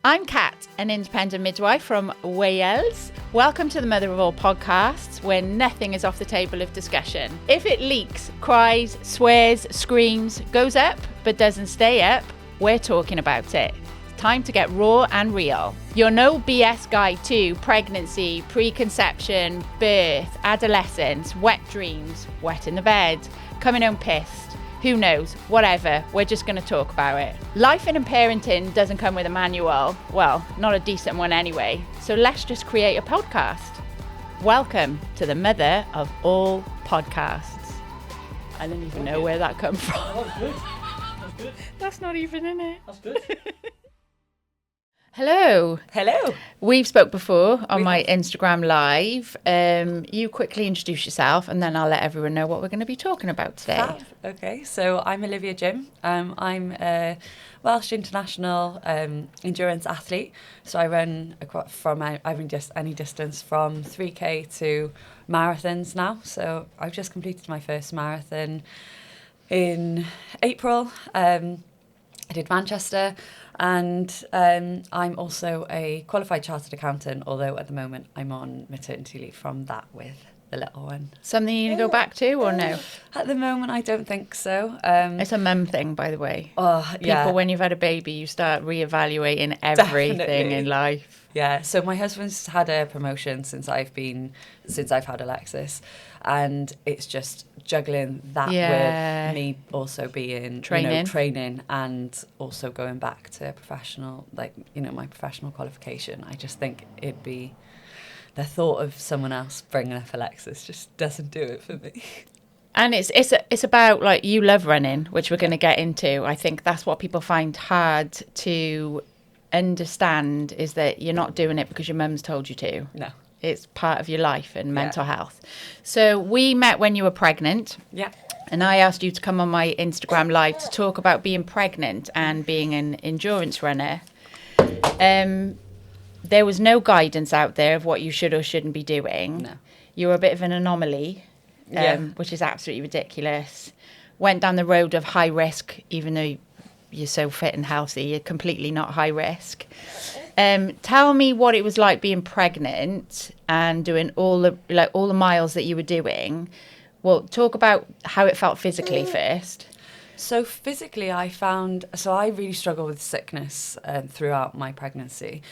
I'm Kat, an independent midwife from Wales. Welcome to the Mother of All podcasts, where nothing is off the table of discussion. If it leaks, cries, swears, screams, goes up, but doesn't stay up, we're talking about it. It's time to get raw and real. Your no BS guide to pregnancy, preconception, birth, adolescence, wet dreams, wet in the bed, coming home pissed. Who knows? Whatever. We're just going to talk about it. Life in parenting doesn't come with a manual. Well, not a decent one anyway. So let's just create a podcast. Welcome to the Mother of All podcasts. I don't even know where that comes from. That's good. That's good. That's not even in it. That's good. Hello. Hello. We've spoke before on my Instagram live. You quickly introduce yourself and then I'll let everyone know what we're going to be talking about today. Fab. Okay, so I'm Olivia Jim. I'm a Welsh international endurance athlete. So I run just any distance from 3K to marathons now. So I've just completed my first marathon in April. I did Manchester. And I'm also a qualified chartered accountant, although at the moment I'm on maternity leave from that with the little one. Something you go back to or no? At the moment, I don't think so. It's a mum thing, by the way. People, when you've had a baby, you start reevaluating everything Definitely. In life. Yeah, so my husband's had a promotion since I've had Alexis, and it's just juggling that with me also being training and also going back to professional, my professional qualification. I just think it'd be the thought of someone else bringing up Alexis just doesn't do it for me. And it's about, like, you love running, which we're going to get into. I think that's what people find hard to understand, is that you're not doing it because your mum's told you to. No. It's part of your life and mental health. So we met when you were pregnant. Yeah. And I asked you to come on my Instagram live to talk about being pregnant and being an endurance runner. There was no guidance out there of what you should or shouldn't be doing. No. You were a bit of an anomaly, which is absolutely ridiculous. Went down the road of high risk, even though you're so fit and healthy, you're completely not high risk. Tell me what it was like being pregnant and doing all the miles that you were doing. Well, talk about how it felt physically first. So physically, I really struggled with sickness throughout my pregnancy.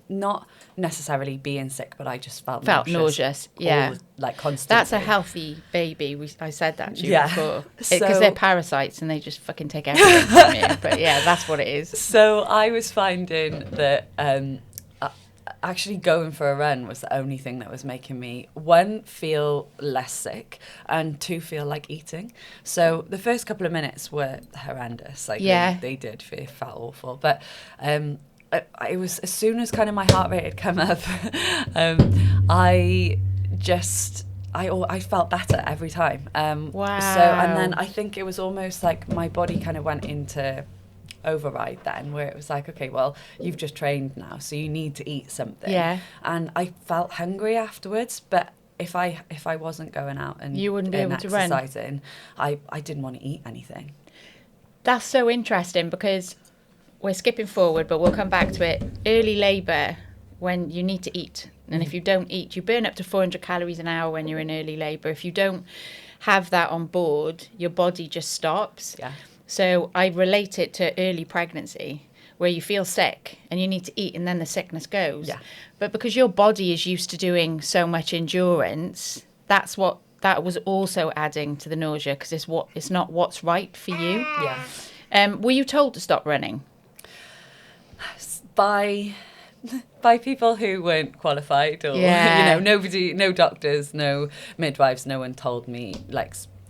Not necessarily being sick, but I just felt nauseous. Yeah, constantly. That's a healthy baby. I said that to you before, because they're parasites and they just fucking take everything from you. But yeah, that's what it is. So I was finding that actually going for a run was the only thing that was making me, one, feel less sick, and two, feel like eating. So the first couple of minutes were horrendous. They did. It felt awful. But it was, as soon as kind of my heart rate had come up, I felt better every time. Wow. So, and then I think it was almost like my body kind of went into override then, where it was like, okay, well, you've just trained now, so you need to eat something. Yeah. And I felt hungry afterwards, but if I wasn't going out and you wouldn't be able to run. Exercising, I didn't want to eat anything. That's so interesting, because we're skipping forward, but we'll come back to it. Early labour, when you need to eat, and if you don't eat, you burn up to 400 calories an hour when you're in early labour. If you don't have that on board, your body just stops. Yeah. So I relate it to early pregnancy, where you feel sick and you need to eat and then the sickness goes. Yeah. But because your body is used to doing so much endurance, that was also adding to the nausea, because it's not what's right for you. Yeah. Were you told to stop running? By people who weren't qualified, or nobody, no doctors, no midwives, no one told me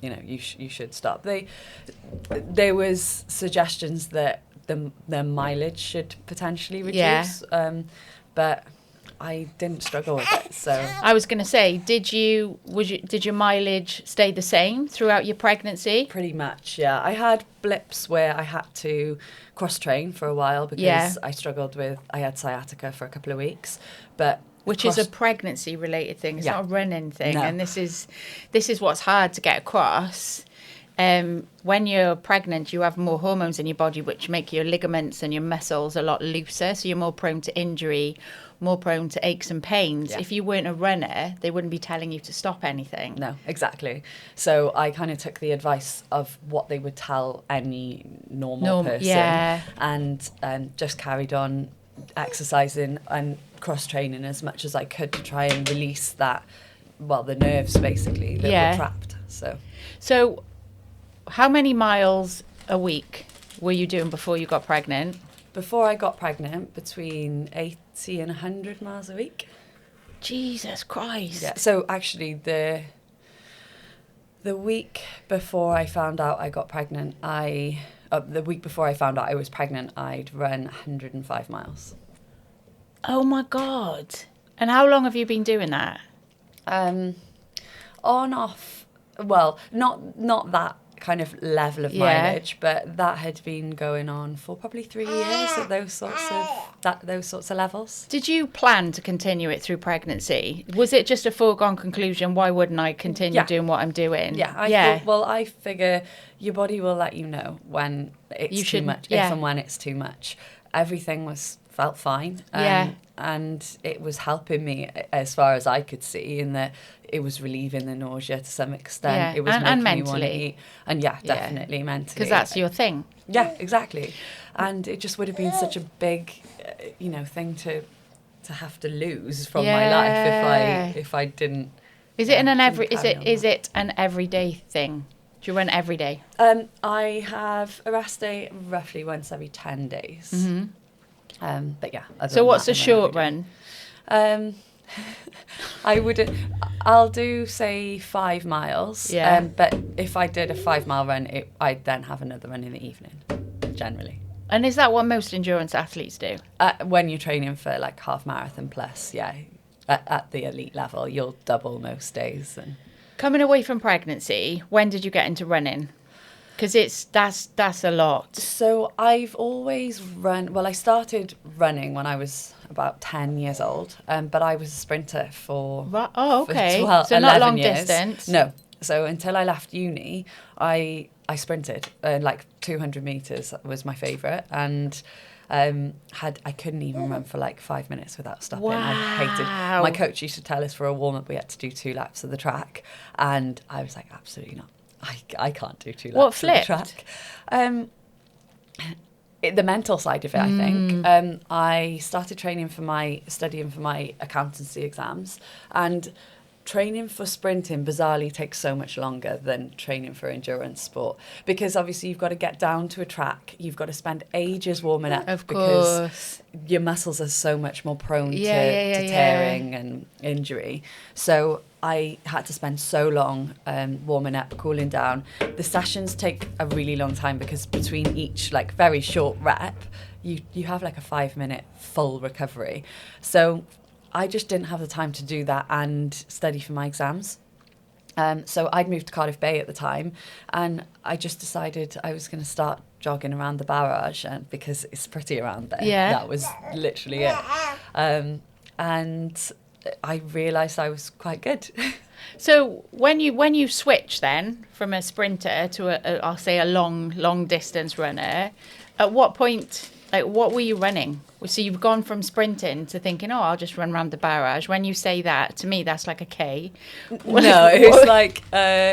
you should stop. There was suggestions that the mileage should potentially reduce, but I didn't struggle with it. So I was going to say, did your mileage stay the same throughout your pregnancy? Pretty much, yeah. I had blips where I had to cross train for a while because I had sciatica for a couple of weeks, but which is a pregnancy related thing. It's not a running thing. No. And this is what's hard to get across. when you're pregnant, you have more hormones in your body, which make your ligaments and your muscles a lot looser. So you're more prone to injury, more prone to aches and pains. Yeah. If you weren't a runner, they wouldn't be telling you to stop anything. No, exactly. So I kind of took the advice of what they would tell any normal person, yeah. and just carried on exercising and cross-training as much as I could to try and release that, well, the nerves basically that Yeah. were trapped. So how many miles a week were you doing before you got pregnant? Before I got pregnant, between 80 and 100 miles a week. Jesus Christ. Yeah. So actually, the week before I found out I got pregnant, the week before I found out I was pregnant, I'd run 105 miles. Oh my God. And how long have you been doing that? On, off, well, not that kind of level of Yeah. mileage, but that had been going on for probably 3 years at those sorts of levels. Did you plan to continue it through pregnancy? Was it just a foregone conclusion? Why wouldn't I continue Yeah. doing what I'm doing? Yeah, I thought, well, I figure your body will let you know when it's too much, yeah. if and when it's too much. Everything felt fine. Yeah. And it was helping me as far as I could see, in that it was relieving the nausea to some extent. Yeah. It was And making me want to mentally. eat. And definitely mentally. Because that's your thing. Yeah, exactly. And it just would have been such a big, thing to have to lose from my life if I didn't. Is it is it an everyday thing? Do you run every day? I have a rest day roughly once every 10 days. Mm-hmm. But yeah. So what's a short run? I'll do, say, 5 miles. Yeah. But if I did a 5-mile run, I'd then have another run in the evening, generally. And is that what most endurance athletes do? When you're training for like half marathon plus, yeah. At the elite level, you'll double most days. And Coming away from pregnancy, when did you get into running? Because that's a lot. So I've always run. Well, I started running when I was about 10 years old, but I was a sprinter for. Oh, okay. For So not 11 long years. distance. No. So until I left uni, I sprinted. Like 200 meters was my favorite, and I couldn't even run for like 5 minutes without stopping. Wow. I hated. My coach used to tell us for a warm up we had to do 2 laps of the track, and I was like, absolutely not. I can't do 2 laps What of the flipped? track. The mental side of it, I think. I started studying for my accountancy exams, and training for sprinting bizarrely takes so much longer than training for endurance sport, because obviously you've got to get down to a track, you've got to spend ages warming up, Of because course. your muscles are so much more prone to Yeah. tearing and injury. So I had to spend so long warming up, cooling down. The sessions take a really long time, because between each like very short rep, you have like a 5-minute full recovery. So I just didn't have the time to do that and study for my exams. So I'd moved to Cardiff Bay at the time, and I just decided I was going to start jogging around the barrage, because it's pretty around there. Yeah. That was literally it. And I realised I was quite good. So when you switch then from a sprinter to I'll say a long distance runner, at what point, like, what were you running? So you've gone from sprinting to thinking, oh, I'll just run around the barrage. When you say that, to me, that's like a K. No, it was like,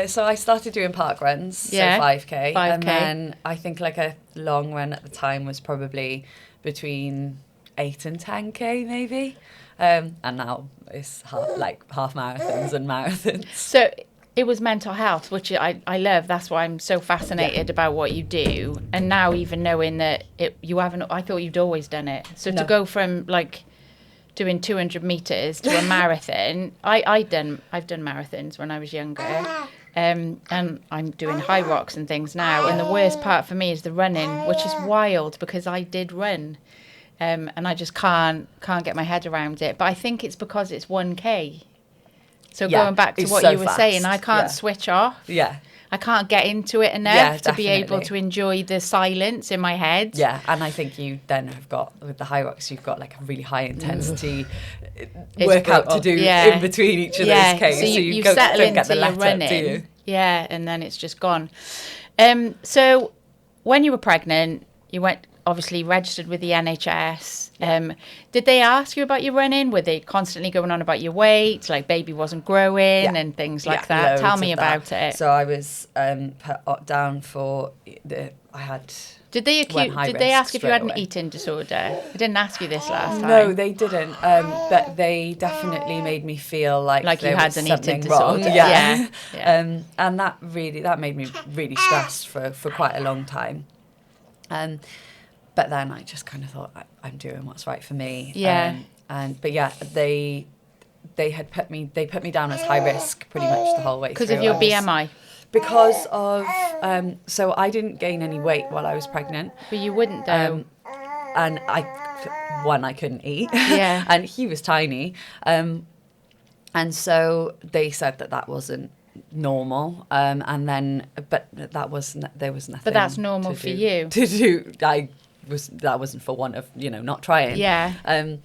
so I started doing park runs, Yeah, so 5K. 5K. And then I think like a long run at the time was probably between 8 and 10K maybe. And now it's half marathons and marathons. So it was mental health, which I love. That's why I'm so fascinated about what you do. And now even knowing that you haven't, I thought you'd always done it. So to go from like doing 200 meters to a marathon, I've done marathons when I was younger. And I'm doing high rocks and things now. And the worst part for me is the running, which is wild, because I did run. And I just can't get my head around it. But I think it's because it's 1K. So going back to what you were saying, I can't switch off. Yeah. I can't get into it enough to be able definitely. to enjoy the silence in my head. Yeah, and I think you then have got, with the high rocks, you've got like a really high intensity workout to do in between each of those Ks. So you settle into your running. Yeah, and then it's just gone. So when you were pregnant, you went obviously registered with the NHS. Did they ask you about your running? Were they constantly going on about your weight, like baby wasn't growing and things like that? Tell me about it. So I was put down for I had. Did they ask if you had an eating disorder? I didn't ask you this last time. No, they didn't. But they definitely made me feel like you there had was an something eating wrong. disorder. Yeah. And that made me really stressed for quite a long time. But then I just kind of thought I'm doing what's right for me. Yeah. They put me down as high risk pretty much the whole way through. Because of your BMI. Because of so I didn't gain any weight while I was pregnant. But you wouldn't though. And I couldn't eat. Yeah. And he was tiny. And so they said that wasn't normal. And then but there was nothing. But that's normal for you. To do that wasn't for want of, not trying. Yeah. And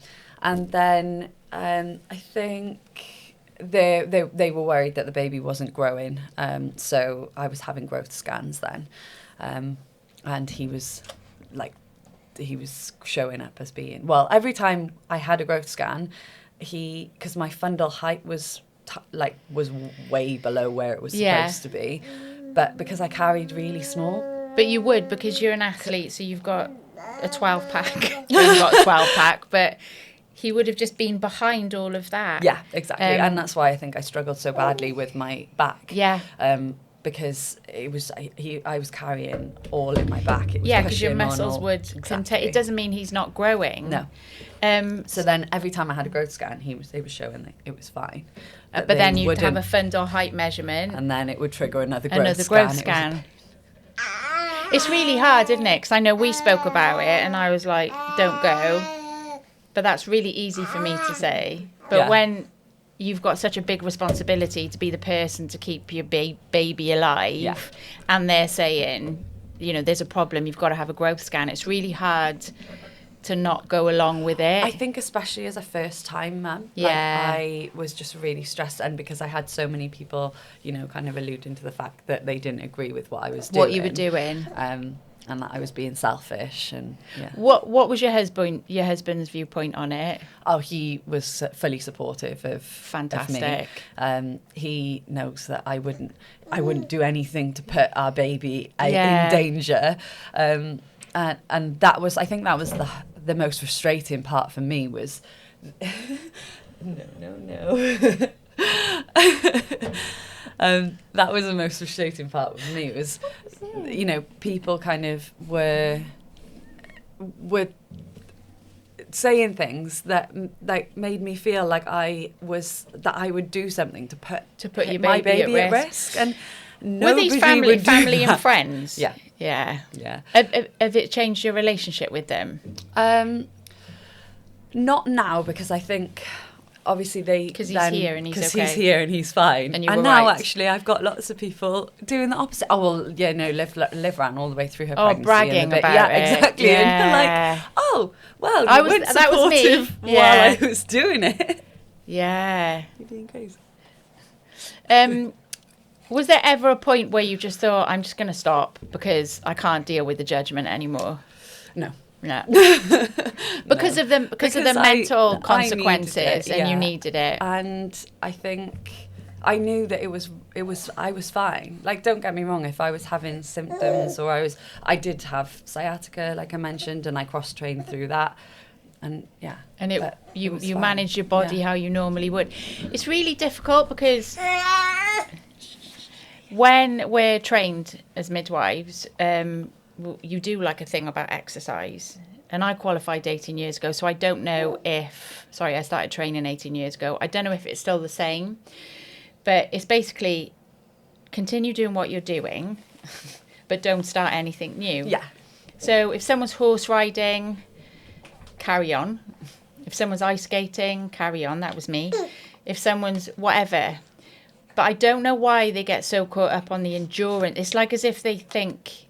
then I think they were worried that the baby wasn't growing. So I was having growth scans then. And he was showing up as being, well, every time I had a growth scan, because my fundal height was way below where it was supposed to be, but because I carried really small. But you would, because you're an athlete, so you've got a 12-pack. You've got a 12-pack, but he would have just been behind all of that. Yeah, exactly. And that's why I think I struggled so badly with my back. Yeah. Because I was carrying all in my back. It was because your muscles would contain. It doesn't mean he's not growing. No. So then every time I had a growth scan, they were showing that it was fine. But then you'd have a fundal height measurement. And then it would trigger another growth scan. It's really hard, isn't it? Because I know we spoke about it and I was like, don't go. But that's really easy for me to say. But when you've got such a big responsibility to be the person to keep your baby alive and they're saying, there's a problem, you've got to have a growth scan, it's really hard to not go along with it. I think especially as a first time mum, I was just really stressed, and because I had so many people, kind of alluding to the fact that they didn't agree with what I was doing. What you were doing. And that I was being selfish and What was your husband's viewpoint on it? Oh, he was fully supportive of Fantastic. Of me. He knows that I wouldn't do anything to put our baby in danger. And that was the most frustrating part for me was no. That was the most frustrating part for me. It was, people kind of were saying things that made me feel like I would do something to put my baby at risk. And were these family and friends? Yeah. Have it changed your relationship with them? Not now, because I think obviously because he's here and he's okay. Because he's here and he's fine. And now actually I've got lots of people doing the opposite. Oh well, Liv ran all the way through her pregnancy. Oh, bragging about it. Yeah, exactly. Yeah. And you're like, oh well, that was me while I was doing it. Yeah. You're being crazy. Was there ever a point where you just thought, I'm just going to stop because I can't deal with the judgment anymore? No. Because of the mental consequences, and you needed it. And I think I knew that I was fine. Like, don't get me wrong, if I was having symptoms or I did have sciatica, like I mentioned, and I cross-trained through that. And you manage your body how you normally would. It's really difficult because when we're trained as midwives, you do like a thing about exercise. And I qualified 18 years ago, so I don't know I started training 18 years ago. I don't know if it's still the same, but it's basically continue doing what you're doing, but don't start anything new. Yeah. So if someone's horse riding, carry on. If someone's ice skating, carry on. That was me. If someone's whatever. But I don't know why they get so caught up on the endurance. It's like as if they think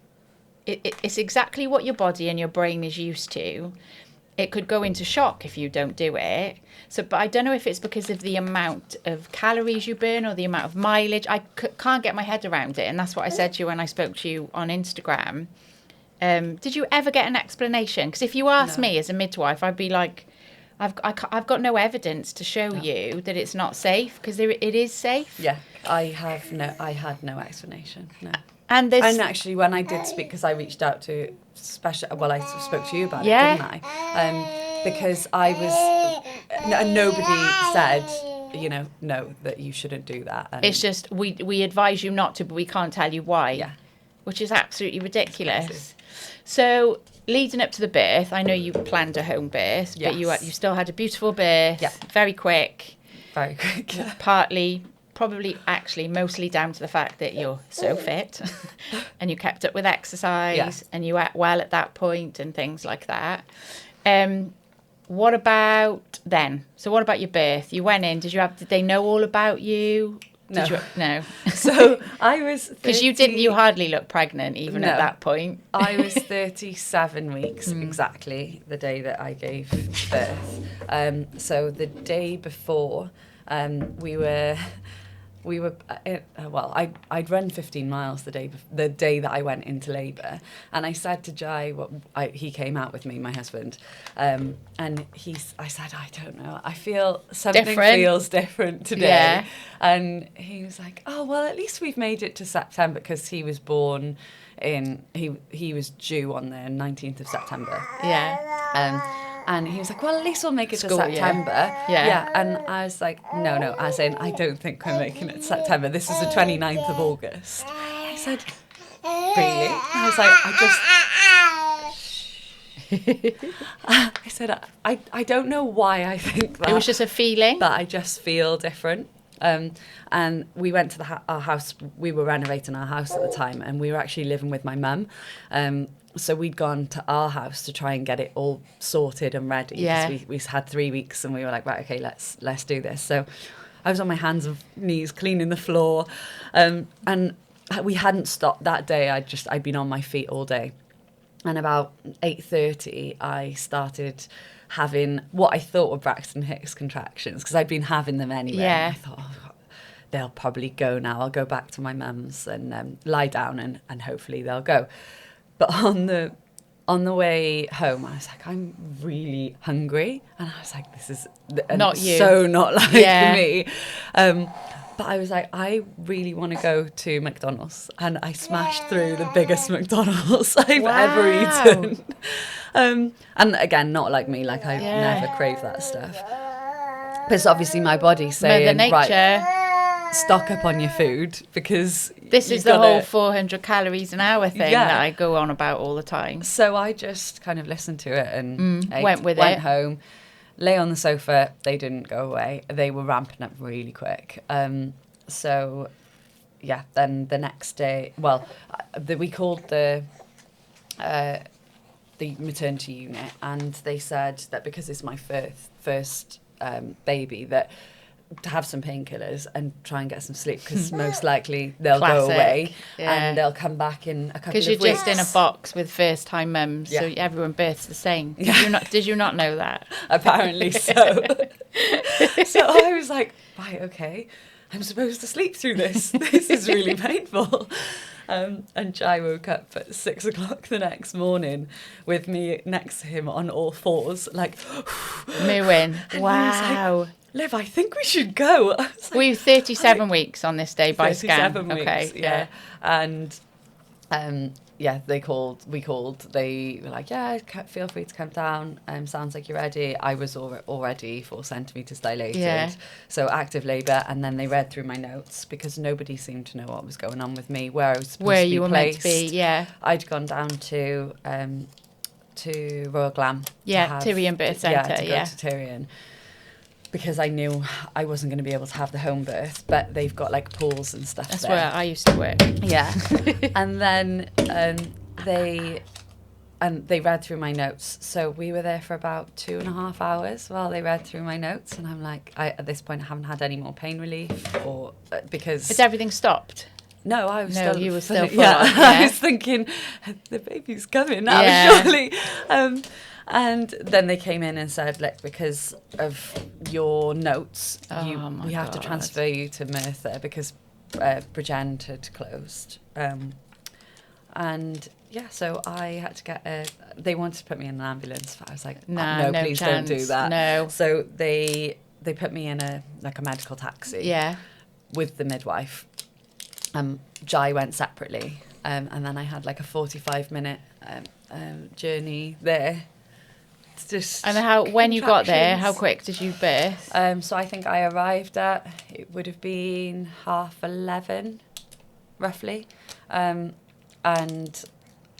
it's exactly what your body and your brain is used to. it could go into shock if you don't do it. So, but I don't know if it's because of the amount of calories you burn or the amount of mileage. I can't get my head around it. And that's what I said to you when I spoke to you on Instagram. Did you ever get an explanation? Because if you asked me as a midwife, I'd be like, I've got no evidence to show you that it's not safe, because it is safe. Yeah, I had no explanation. No. And actually, when I did speak, because I reached out to I spoke to you about it, didn't I? Because I was, and nobody said, no, that you shouldn't do that. And it's just, we advise you not to, but we can't tell you why. Yeah. Which is absolutely ridiculous. So, leading up to the birth, I know you planned a home birth, but you still had a beautiful birth, very quick. Very quick. Partly, probably actually mostly down to the fact that you're so fit and you kept up with exercise and you ate well at that point and things like that. What about then? So what about your birth? You went in, did they know all about you? No. So I was... Because you hardly look pregnant even at that point. I was 37 weeks exactly the day that I gave birth. So the day before, I'd run 15 miles the day that I went into labour, and I said to Jai, he came out with me, my husband, and I said, I don't know, I feel something feels different today, and he was like, oh well, at least we've made it to September, because he was born he was due on the 19th of September. And he was like, well, at least we'll make it to September. Yeah. And I was like, no, as in, I don't think we're making it to September. This is the 29th of August. I said, really? And I was like, I said, I don't know why I think that. It was just a feeling? That I just feel different. And we went to our house. We were renovating our house at the time, and we were actually living with my mum. So we'd gone to our house to try and get it all sorted and ready. Yeah. We had 3 weeks, and we were like, right, okay, let's do this. So I was on my hands and knees cleaning the floor, and we hadn't stopped that day. I'd been on my feet all day, and about 8:30 I started having what I thought were Braxton Hicks contractions, because I'd been having them anyway. Yeah. I thought, they'll probably go now. I'll go back to my mum's and lie down, and hopefully they'll go. But on the way home, I was like, I'm really hungry. And I was like, this is not you. So not like me. But I was like, I really want to go to McDonald's. And I smashed through the biggest McDonald's I've ever eaten. And again, not like me, like I never crave that stuff. But it's obviously my body saying, Mother Nature. Right, stock up on your food, because this is the whole 400 calories an hour thing that I go on about all the time. So I just kind of listened to it and went home, lay on the sofa. They didn't go away. They were ramping up really quick. So yeah, then the next day, we called the maternity unit, and they said that because it's my first baby, that to have some painkillers and try and get some sleep, because most likely they'll go away and they'll come back in a couple of weeks. Because you're just in a box with first-time mums, so everyone births the same. Did you not know that? Apparently so. So I was like, right, okay, I'm supposed to sleep through this. This is really painful. And Jai woke up at 6 o'clock the next morning with me next to him on all fours, like mooing. Wow. Like, Liv, I think we should go. We were 37 weeks on this day by scan. 37 weeks, okay, yeah. And we called. They were like, feel free to come down. Sounds like you're ready. I was already 4 centimetres dilated. Yeah. So active labour. And then they read through my notes, because nobody seemed to know what was going on with me, where I was supposed to be placed. Where you were meant to be, yeah. I'd gone down to Royal Glam. Yeah, Tyrian Birth Centre, to go to Tyrian. Because I knew I wasn't going to be able to have the home birth, but they've got like pools and stuff. That's there. where I used to work. Yeah. And then they read through my notes. So we were there for about 2.5 hours while they read through my notes. And I'm like, at this point, I haven't had any more pain relief, or because... Has everything stopped? No, I was still... you were still full yeah. on, I was thinking, the baby's coming now, surely. And then they came in and said, look, because of your notes, we have to transfer you to Merthyr because Bridgend had closed. And yeah, so I had to get they wanted to put me in an ambulance. I was like, no, please chance. don't do that. No. So they put me in a medical taxi. Yeah. With the midwife. Jai went separately. And then I had like a 45-minute journey there. It's just and when you got there, how quick did you birth? So I think I arrived it would have been 11:30, roughly. And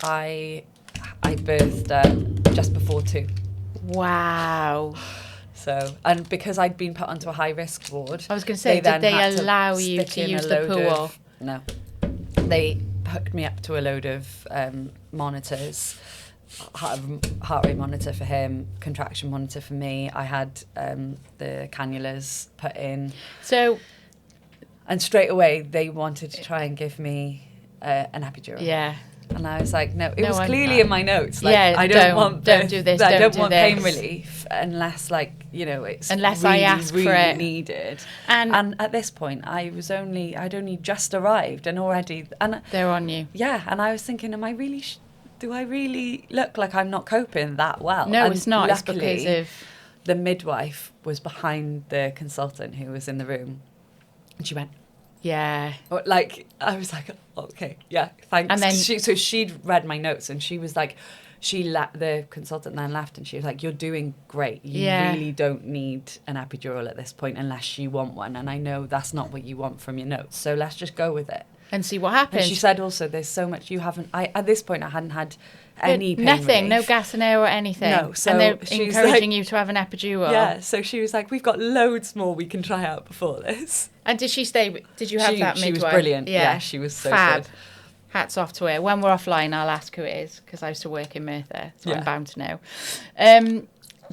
I birthed just before 2. Wow. So, and because I'd been put onto a high-risk ward... I was going to say, did they allow you to use the pool? No. They hooked me up to a load of monitors, heart rate monitor for him, contraction monitor for me. I had the cannulas put in. So... And straight away, they wanted to try and give me an epidural. Yeah. And I was like, no, it was clearly in my notes. Like, yeah, I don't do this, I don't don't want this. pain relief unless, like, you know, it's unless really, I ask really for it. needed. And at this point, I'd only just arrived and already... And they're on you. Yeah, and I was thinking, am I really... do I really look like I'm not coping that well? No, and it's not. Luckily, it's because of... the midwife was behind the consultant who was in the room. And she went... Yeah. Like, I was like, oh, okay, yeah, thanks. And then so she'd read my notes and she was like, the consultant then left and she was like, you're doing great. You really don't need an epidural at this point unless you want one. And I know that's not what you want from your notes. So let's just go with it. And see what happens. And she said also, there's so much you haven't, at this point I hadn't had any pain nothing, relief. no gas and air or anything. No, so and they're she's encouraging you to have an epidural. Yeah, so she was like, we've got loads more we can try out before this. And did she stay? Did you have that midwife? She was brilliant. Yeah, she was so fab. good. Hats off to her. When we're offline, I'll ask who it is because I used to work in Merthyr, so I'm bound to know.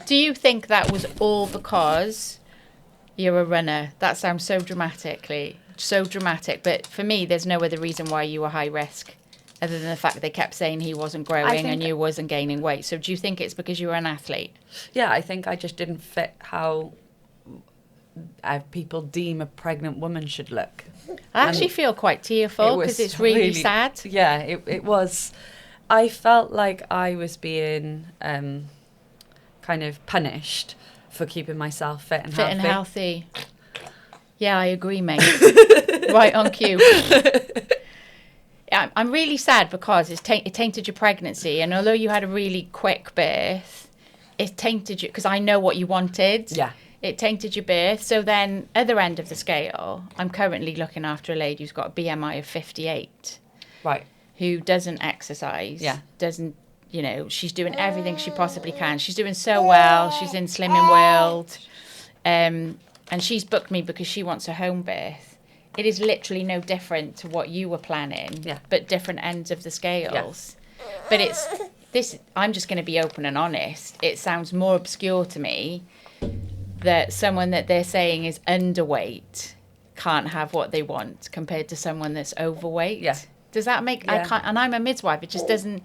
Do you think that was all because you're a runner? That sounds so dramatic, but for me, there's no other reason why you were high risk other than the fact that they kept saying he wasn't growing and you wasn't gaining weight. So do you think it's because you were an athlete? Yeah, I think I just didn't fit how people deem a pregnant woman should look. I actually feel quite tearful because it's really sad. Yeah, it was. I felt like I was being kind of punished for keeping myself fit and healthy. Yeah, I agree, mate. Right on cue. I'm really sad because it tainted your pregnancy. And although you had a really quick birth, it tainted you because I know what you wanted. Yeah. It tainted your birth. So then, other end of the scale, I'm currently looking after a lady who's got a BMI of 58. Right. Who doesn't exercise. Yeah. Doesn't, she's doing everything she possibly can. She's doing so well. She's in Slimming World. And she's booked me because she wants a home birth. It is literally no different to what you were planning, but different ends of the scales. Yeah. But it's this. I'm just going to be open and honest. It sounds more obscure to me that someone that they're saying is underweight can't have what they want compared to someone that's overweight. Yeah. Does that make? Yeah. I can't. And I'm a midwife. It just doesn't.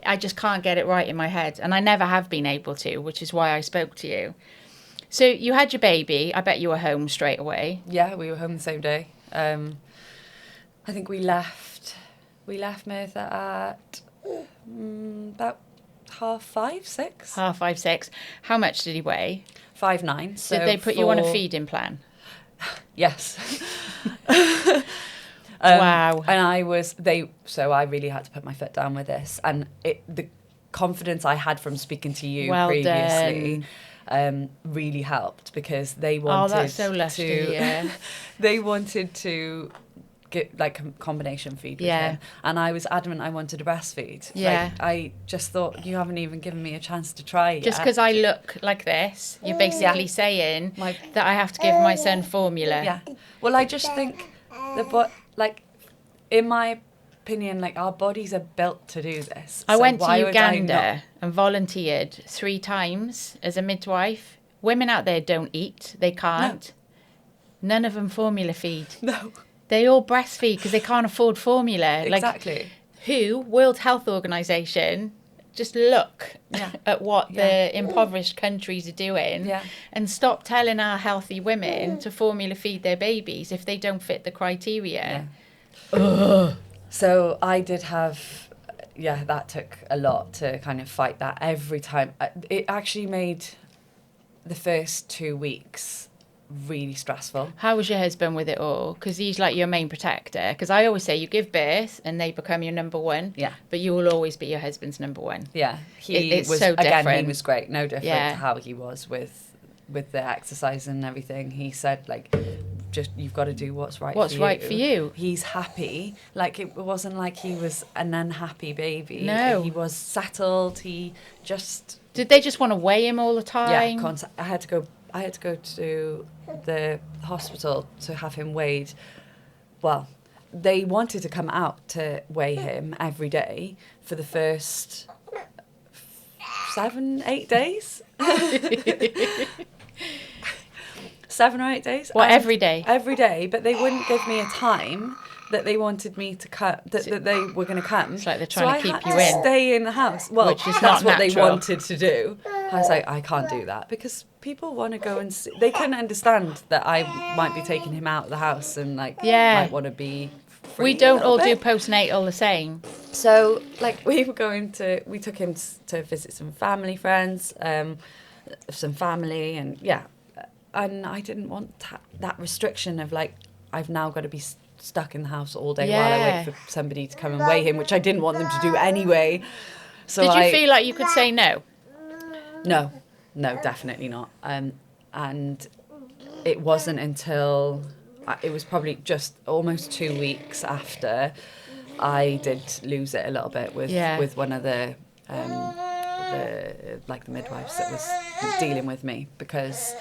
I just can't get it right in my head, and I never have been able to, which is why I spoke to you. So you had your baby. I bet you were home straight away. Yeah, we were home the same day. I think we left Merthyr at about 5:30, 6. 5:30, 6. How much did he weigh? 5'9". So did they put you on a feeding plan? Yes. Wow. And so I really had to put my foot down with this. And the confidence I had from speaking to you previously really helped because they wanted that's so lusty, yeah. They wanted to get like a combination feed with him. And I was adamant I wanted to breastfeed. Yeah. Like, I just thought, you haven't even given me a chance to try Just because I look like this, you're basically saying that I have to give my son formula. Yeah. Well, I just think in my opinion, like our bodies are built to do this. I went to Uganda and volunteered 3 times as a midwife. Women out there don't eat. They can't. No. None of them formula feed. No. They all breastfeed because they can't afford formula. Exactly. Like, World Health Organization just look at what the impoverished countries are doing and stop telling our healthy women to formula feed their babies if they don't fit the criteria. So I did have, that took a lot to kind of fight that every time. It actually made the first 2 weeks really stressful. How was your husband with it all? Because he's like your main protector. Because I always say you give birth and they become your number one. Yeah. But you will always be your husband's number one. Yeah. It's was so different. Again, he was great. No different to how he was with the exercise and everything. He said, like, just you've got to do what's right for you. He's happy. Like, it wasn't like he was an unhappy baby. No. He was settled. He just... Did they just want to weigh him all the time? Yeah, I had to go to the hospital to have him weighed. Well, they wanted to come out to weigh him every day for the first 7-8 days. 7 or 8 days. What, every day? Every day, but they wouldn't give me a time that they wanted me to cut, that they were going to come. It's like they're trying to keep you in. Stay in the house. Well, which is that's not what natural. They wanted to do. I was like, I can't do that because people want to go and see. They couldn't understand that I might be taking him out of the house and might want to be free. We don't all do postnatal the same. So we took him to visit some family friends, some family, and and I didn't want that restriction of I've now got to be stuck in the house all day while I wait for somebody to come and weigh him, which I didn't want them to do anyway. So did you feel like you could say no? No, definitely not. And it wasn't until it was probably just almost 2 weeks after I did lose it a little bit with one of the midwives that was dealing with me, because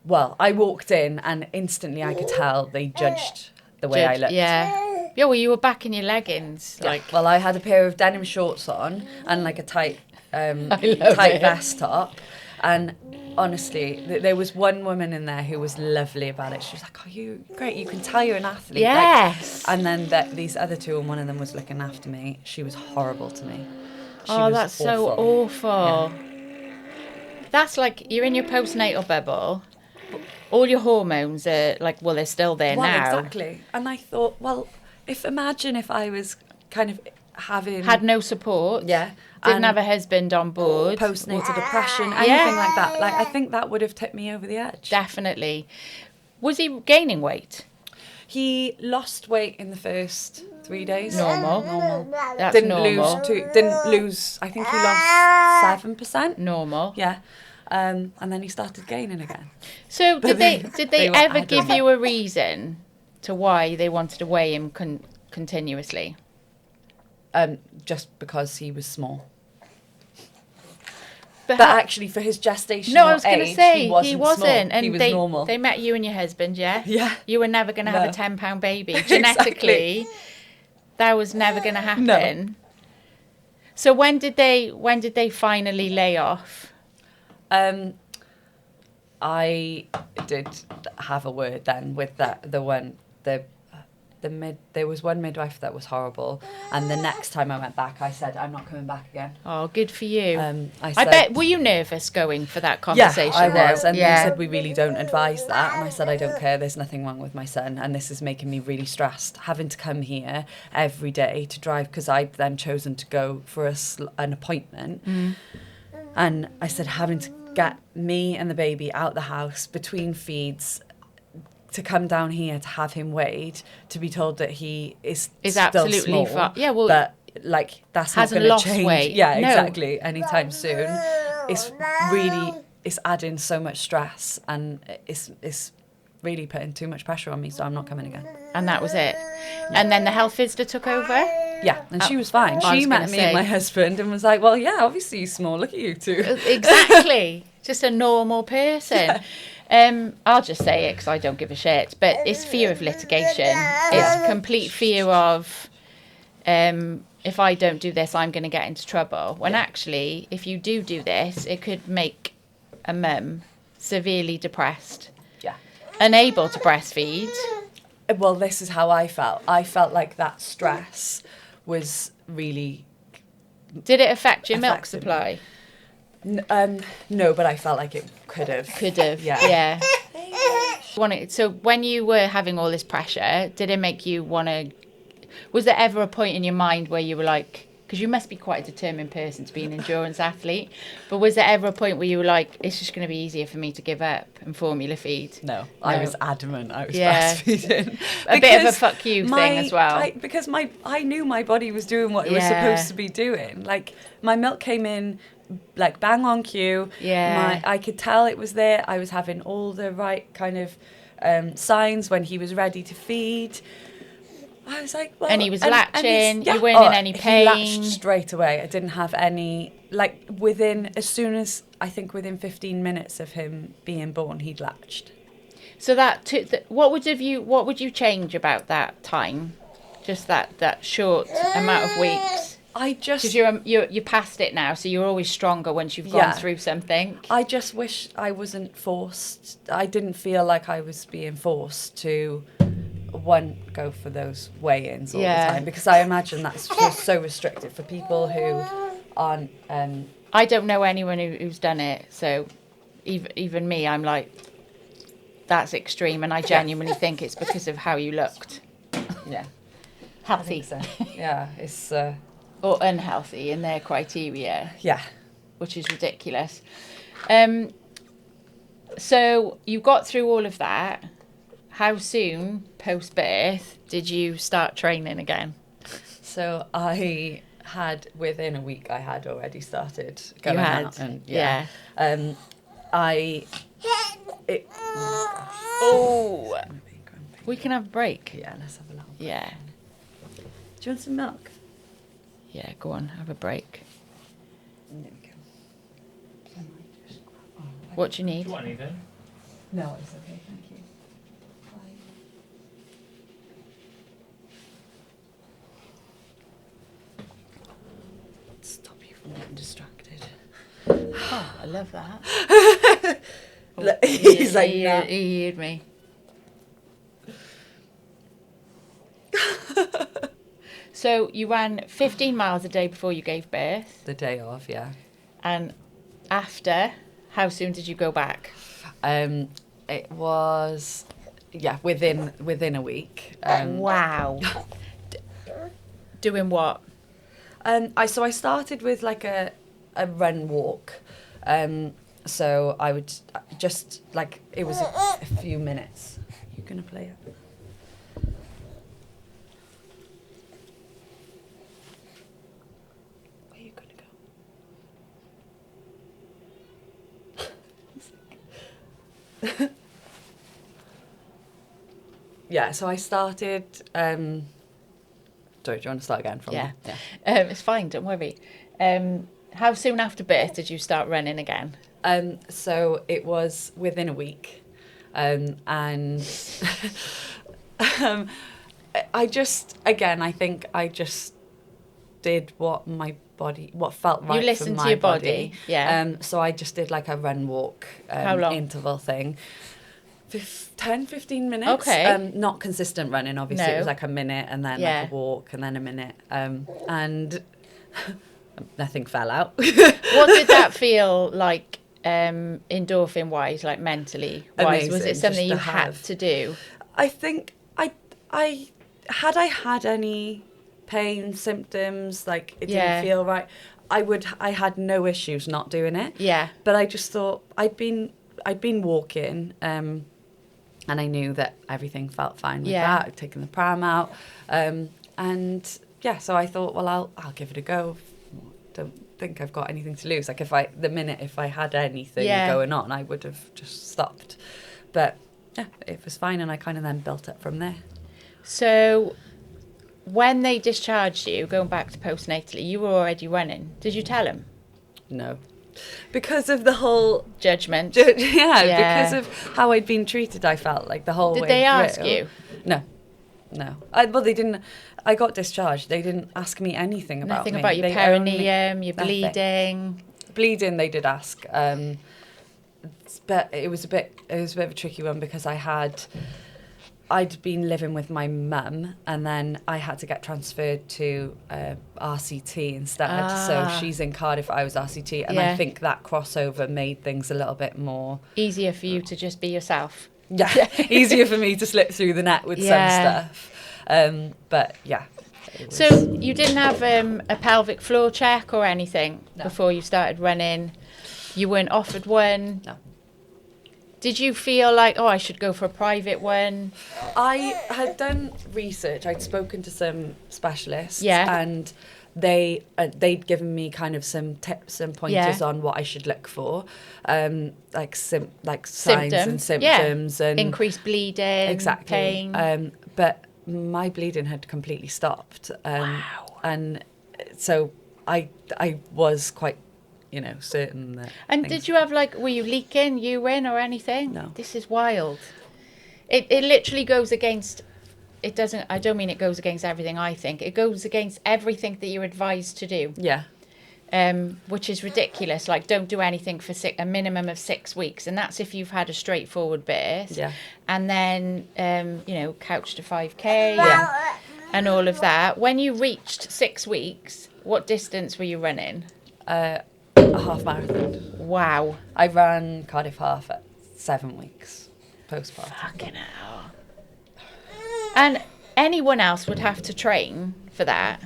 I walked in and instantly I could tell they judged the way I looked. Yeah, well, you were back in your leggings. Well, I had a pair of denim shorts on and a tight vest top. And honestly, there was one woman in there who was lovely about it. She was like, "Oh, you great! You can tell you're an athlete." Yes. And then these other two, and one of them was looking after me. She was horrible to me. That's so awful. Yeah. That's you're in your postnatal bubble. All your hormones are they're still there now. Exactly. And I thought, imagine if I was kind of had no support. Yeah. Didn't have a husband on board. Postnatal depression, anything like that. I think that would have tipped me over the edge. Definitely. Was he gaining weight? He lost weight in the first 3 days. Normal. That's didn't normal. Didn't lose. I think he lost 7%. Normal. Yeah. And then he started gaining again. So did they ever give you a reason to why they wanted to weigh him continuously? Just because he was small. But actually, for his gestational I was going to say he wasn't small. And he was they, normal. They met you and your husband, yeah? Yeah. You were never going to have a 10-pound baby. Genetically, that was never going to happen. No. So when did they finally lay off? I did have a word then with there was one midwife that was horrible, and the next time I went back I said, I'm not coming back again. Oh, good for you. I bet, were you nervous going for that conversation? Yeah, I was, and they said, we really don't advise that, and I said, I don't care, there's nothing wrong with my son, and this is making me really stressed, having to come here every day to drive, because I'd then chosen to go for an appointment, and I said, having to get me and the baby out the house between feeds, to come down here to have him weighed, to be told that he is still absolutely small, but that's not going to change. Weight. Yeah, exactly. Anytime soon, it's adding so much stress, and it's really putting too much pressure on me. So I'm not coming again. And that was it. And then the health visitor took over. Yeah, and she was fine. She met me and my husband and was like, "Well, yeah, obviously he's small. Look at you two." Exactly, just a normal person. I'll just say it because I don't give a shit, but it's fear of litigation. It's complete fear of, if I don't do this, I'm going to get into trouble. When actually, if you do this, it could make a mum severely depressed, unable to breastfeed. Well, this is how I felt. I felt like that stress was really Did it affect your milk affected me. supply? No, but I felt like it could have. Could have. Yeah. So when you were having all this pressure, did it make you want to... Was there ever a point in your mind where you were like... Because you must be quite a determined person to be an endurance athlete. But was there ever a point where you were like, it's just going to be easier for me to give up and formula feed? No, I was adamant I was Yeah. breastfeeding. A bit of a fuck you thing as well. I knew my body was doing what it was supposed to be doing. Like, my milk came in, like, bang on cue. Yeah. I could tell it was there. I was having all the right kind of signs when he was ready to feed. I was like, well... And he was latching, you weren't in any He pain. latched straight away. I didn't have any... Like, within 15 minutes of him being born, he'd latched. So that what would you change about that time? Just that short amount of weeks? Because you're past it now, so you're always stronger once you've gone through something. I just wish I wasn't forced. I didn't feel like I was being forced to... go for those weigh-ins all the time, because I imagine that's just so restrictive for people who aren't... I don't know anyone who's done it, so even me, I'm like, that's extreme, and I genuinely think it's because of how you looked. Yeah. Healthy. So. Yeah, it's... or unhealthy in their criteria. Yeah. Which is ridiculous. So you got through all of that. How soon post-birth did you start training again? So within a week, I had already started going You had? out. And, yeah. We can have a break. Yeah, let's have a little break. Yeah. Do you want some milk? Yeah, go on, have a break. There we go. What do you need? Do you want anything? No, it's okay, thank you. Stop you from getting distracted. Oh, I love that. He's like, nah. He heard me. So you ran 15 miles a day before you gave birth. The day of, yeah. And after, how soon did you go back? It was, within a week. Wow. Doing what? I started with like a run walk. So I would just it was a few minutes. You gonna play it? Where are you gonna go? Yeah, so I started... sorry, do you want to start again from Yeah. there? It's fine, don't worry. How soon after birth did you start running again? So it was within a week. And I think I just did what felt right. You listened for to my your body. Yeah. So I just did like a run walk How long? interval thing. 10, 15 minutes. Okay. Not consistent running, obviously. No. It was like a minute and then like a walk and then a minute. And nothing fell out. What did that feel like endorphin wise, like mentally wise? Was it Amazing, something you just to had have. to do? I think I had any pain, symptoms, like it didn't feel right, I had no issues not doing it. Yeah. But I just thought I'd been walking, and I knew that everything felt fine with that. I'd taken the pram out, and so I thought, well, I'll give it a go. Don't think I've got anything to lose. Like if I had anything going on, I would have just stopped. But yeah, it was fine, and I kind of then built it from there. So when they discharged you, going back to postnatally, you were already running. Did you tell them? No. Because of the whole... Judgment. Because of how I'd been treated, I felt like the whole way Did they ask through. you? No. Well, they didn't... I got discharged. They didn't ask me anything about Nothing me. about your They perineum, your nothing. bleeding? Bleeding, they did ask. But it was a bit of a tricky one because I had I'd been living with my mum, and then I had to get transferred to RCT instead. So she's in Cardiff, I was RCT, and I think that crossover made things a little bit more easier for you to just be yourself. Yeah, easier for me to slip through the net with some stuff. But yeah. So you didn't have a pelvic floor check or anything before you started running? You weren't offered one? No. Did you feel like, I should go for a private one? I had done research. I'd spoken to some specialists, and they'd given me kind of some tips and pointers on what I should look for, like signs and symptoms and increased bleeding, pain. But my bleeding had completely stopped, and so I was quite, certain that. And did you have were you leaking urine or anything? No. This is wild. It literally goes against. It doesn't. I don't mean it goes against everything. I think it goes against everything that you're advised to do. Yeah. Which is ridiculous. Don't do anything for a minimum of 6 weeks, and that's if you've had a straightforward birth. Yeah. And then couch to 5K. And all of that. When you reached 6 weeks, what distance were you running? A half marathon. Wow. I ran Cardiff half at 7 weeks postpartum. Fucking hell. And anyone else would have to train for that.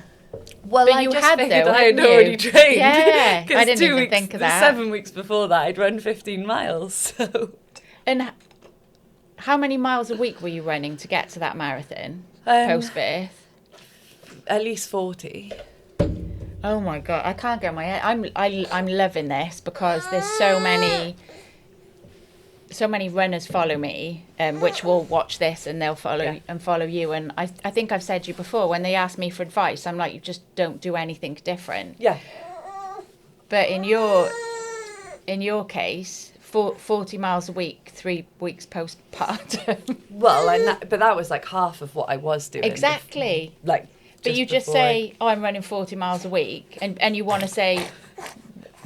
Well, but I you just had figured though, I had hadn't already you? trained. Yeah, I didn't even weeks, think of that. 7 weeks before that, I'd run 15 miles. So. And how many miles a week were you running to get to that marathon post-birth? At least 40. Oh my God, I can't get my head. I'm loving this because there's so many runners follow me, which will watch this and they'll follow you. And I think I've said to you before, when they ask me for advice, I'm like, you just don't do anything different. Yeah. But in your case, 40 miles a week, 3 weeks postpartum. Well, but that was half of what I was doing. Exactly. But you just say, I'm running 40 miles a week, and you want to say,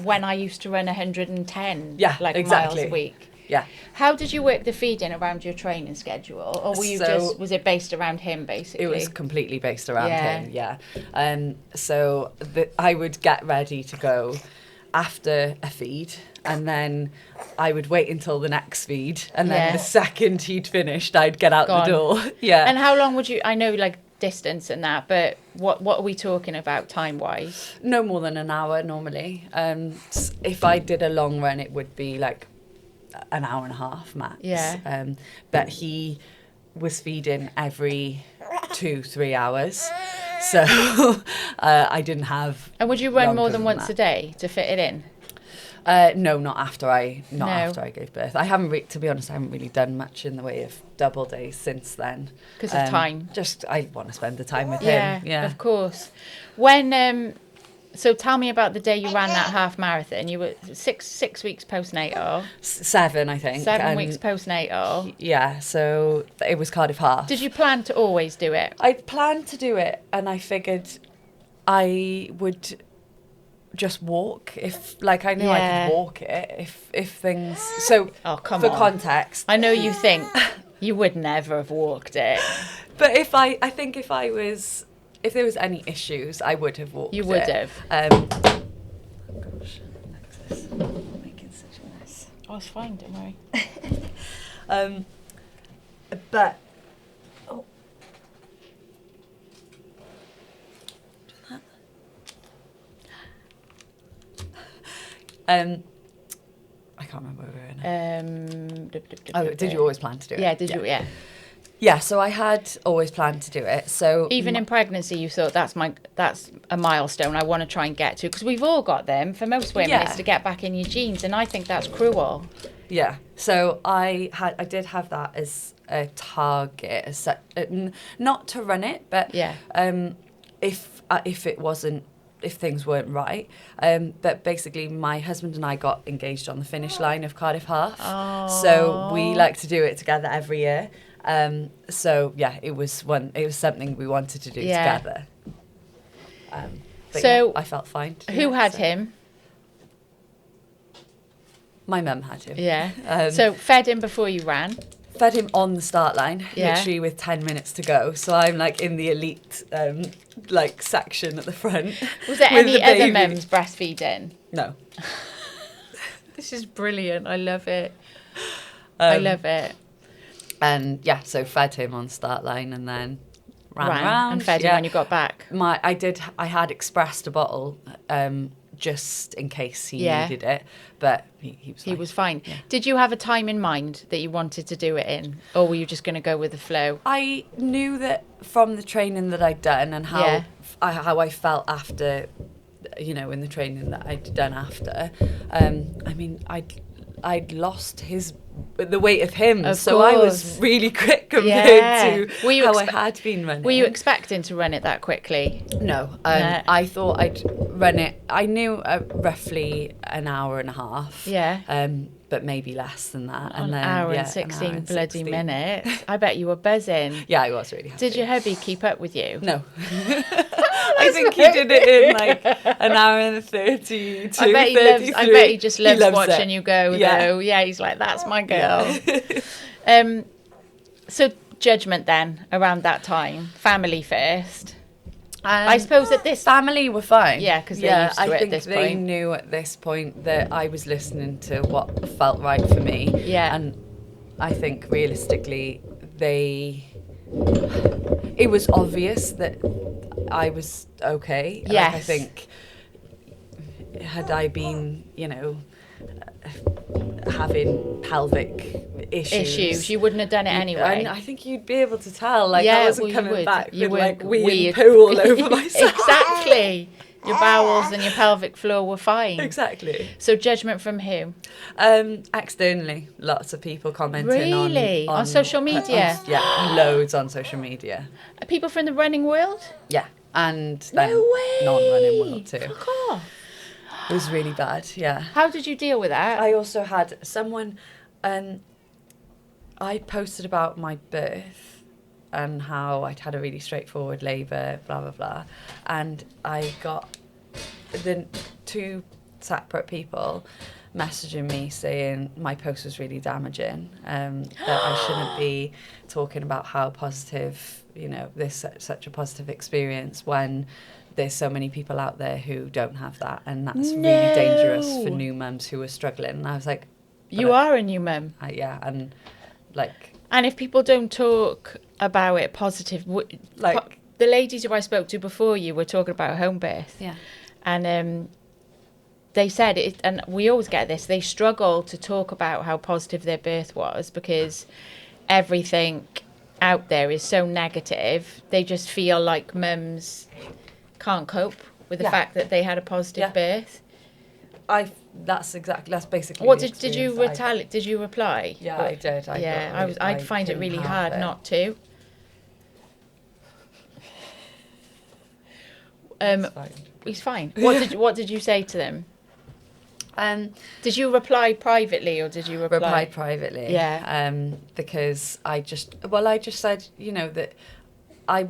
when I used to run 110 miles a week. Yeah. How did you work the feeding around your training schedule? Or was it based around him, basically? It was completely based around him, yeah. So I would get ready to go after a feed, and then I would wait until the next feed, and then the second he'd finished, I'd get out the door. Yeah. And how long would you, I know distance and that, but what are we talking about time-wise? No more than an hour normally. If I did a long run, it would be an hour and a half max. Yeah. But he was feeding every 2-3 hours, so I didn't have. And would you run more than once a day to fit it in? No, not after I gave birth. I haven't, to be honest, I haven't really done much in the way of double days since then. Because of time. Just I want to spend the time with him. Yeah, of course. When so tell me about the day you ran that half marathon. You were six weeks postnatal. 7, I think. 7 weeks postnatal. Yeah, so it was Cardiff half. Did you plan to always do it? I planned to do it, and I figured I would just walk if I knew I could walk it if things. So come for on. Context, I know you think you would never have walked it, but I think if there was any issues, I would have walked it. You would have. Oh gosh, Alexis, I'm making such a mess. Oh, it's fine, don't worry. But I can't remember where we were now. Did you always plan to do it? Yeah, did you? Yeah. Yeah, so I had always planned to do it. So even in pregnancy, you thought that's a milestone I want to try and get to, because we've all got them. For most women, it's to get back in your jeans, and I think that's cruel. Yeah. So I did have that as a target, not to run it, but if things weren't right. But basically, my husband and I got engaged on the finish line of Cardiff Half. Oh. So we like to do it together every year. So yeah, it was something we wanted to do together. So I felt fine. Who had him? My mum had him. Yeah. So fed him before you ran? fed him on the start line, Yeah. literally with 10 minutes to go. So I'm like in the elite like section at the front. Was there with any the other baby. mums breastfeeding? No. This is brilliant. I love it. I love it. And yeah, so fed him on the start line and then ran around. And fed him when you got back. I had expressed a bottle just in case he needed it, but he was fine. Yeah. Did you have a time in mind that you wanted to do it in, or were you just going to go with the flow? I knew that from the training that I'd done and how I felt after, you know, in the training that I'd done after. I mean, I'd lost the weight of him, so I was really quick compared to how I had been running. Were you expecting to run it that quickly? No. I thought I'd run it. I knew roughly an hour and a half. Yeah. But maybe less than that. An hour and 16 bloody minutes. I bet you were buzzing. Yeah, I was really happy. Did your hubby keep up with you? No. I think he did it in like an hour and 30 to I bet he just loves watching you go, though. Yeah, he's like, that's my girl. Yeah. So judgment then around that time, family first. I suppose at this family were fine. Yeah, because they're used to it at this point. I think they knew at this point that I was listening to what felt right for me. Yeah. And I think realistically, it was obvious that I was okay. Yes. Like, I think had I been, you know, having pelvic issues, you wouldn't have done it anyway. And I think you'd be able to tell. Like, I wasn't coming back with like wee and poo all over myself. Exactly. Your bowels and your pelvic floor were fine. Exactly. So judgment from who? Externally, lots of people commenting on social media. Yeah, loads on social media. People from the running world? Yeah, and then non-running world too. Fuck off. It was really bad. Yeah. How did you deal with that? I also had someone. I posted about my birth and how I'd had a really straightforward labour, blah, blah, blah. And I got the 2 separate people messaging me saying my post was really damaging, that I shouldn't be talking about how positive, you know, this such a positive experience when there's so many people out there who don't have that. And that's really dangerous for new mums who are struggling. And I was like... You are a new mum. Yeah, and like... And if people don't talk about it positive, like the ladies who I spoke to before you were talking about home birth. Yeah. And they said it, and we always get this, they struggle to talk about how positive their birth was because everything out there is so negative. They just feel like mums can't cope with the fact that they had a positive birth. That's basically. What did you retaliate? Did you reply? Yeah, I did. I'd find it really hard not to. He's fine. What did you say to them? Did you reply privately or did you reply? Replied privately. Yeah. Because I just said, you know, that I